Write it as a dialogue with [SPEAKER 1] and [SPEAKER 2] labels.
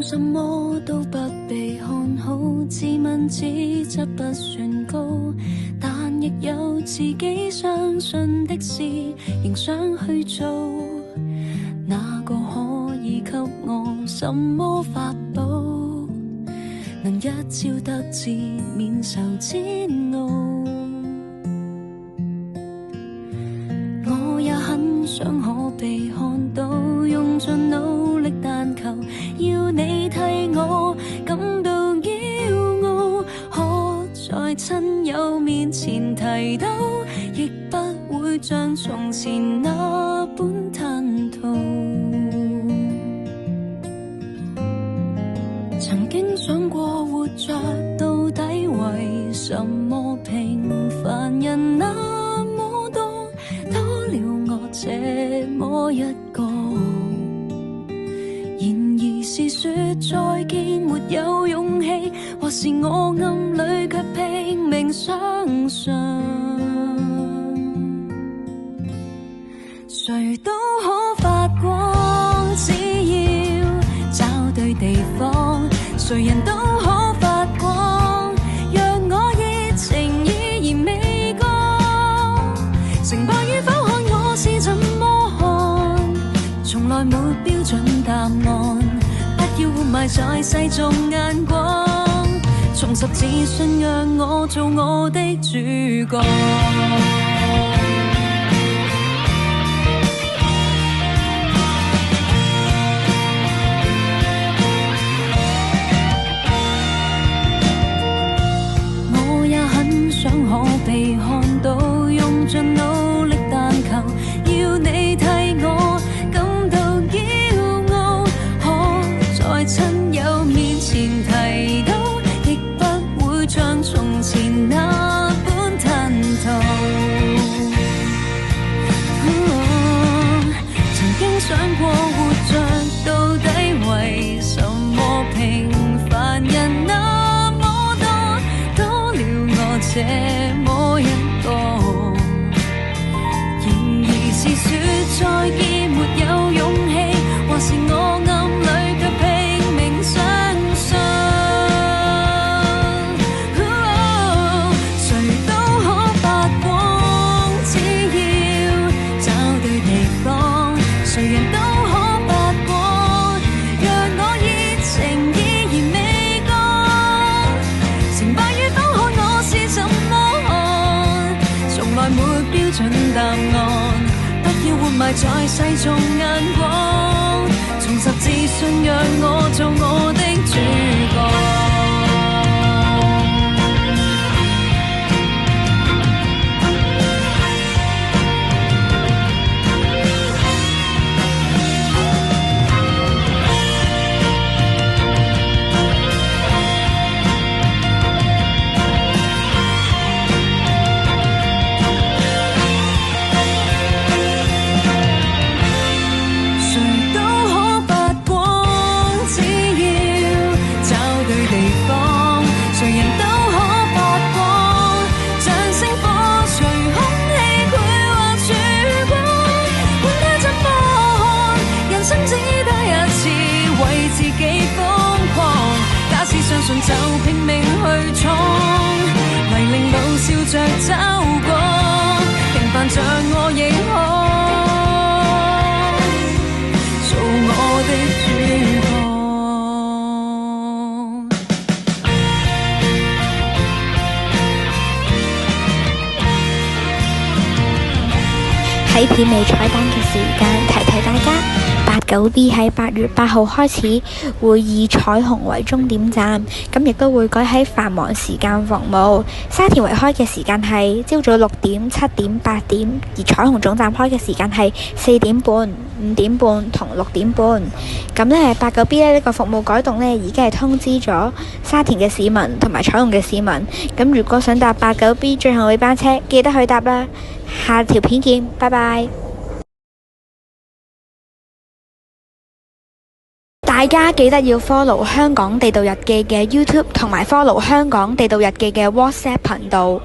[SPEAKER 1] 做什麼都不被看好，自問資質不算高，但亦有自己相信的事，仍想去做。哪個可以給我什麼法寶，能一朝得志免受煎熬？我也很想可被看到，用盡努力但求要你替我感到驕傲，可在親友面前提到，亦不會像從前那般吞吐。曾經想過活着到底為什麼，平凡人那麼多，多了我這麼一個。然而是說再見沒有勇氣，或是我暗裏卻拼命相信，誰都可發光，只要找對地方，誰人都可發光，讓我熱情依然未乾。成敗與否看我是怎麼看，從來沒標準答案，不要活埋在世俗眼光，重拾自信讓我做我的主角。想可被看到，用盡努力但求要你替我感到驕傲，可在親友面前提到，亦不會像從前那般吞吐。曾經想過活着到底為什麼，平凡人那麼多，多了我這麼一個。然而是說再見沒有勇氣，或是我暗裏卻拼命相信，誰都可發光，只要找對地方，誰人都可發光，讓我熱情依然未乾。成敗與否看我是怎麼看，從來沒標準答案，不要活埋在世俗眼光，重拾自信讓我做我的主角。相信就拼命去闖，泥濘路笑着走過，平凡像我亦可做我的主角。
[SPEAKER 2] 喺片尾彩蛋嘅時間提提大家，89B 喺8月8號開始會以彩虹為終點站，咁亦都會改喺繁忙時間服務。沙田圍開嘅時間係朝早6點、7點、8點，而彩虹總站開嘅時間係4點半、5點半同6點半。咁呢89B 呢個服務改動呢已經係通知咗沙田嘅市民同埋彩虹嘅市民。咁如果想搭89B 最後尾班車，記得去搭啦。下條片見，拜拜。大家記得要 follow 香港地道日記嘅 YouTube 同埋 follow 香港地道日記嘅 WhatsApp 頻道。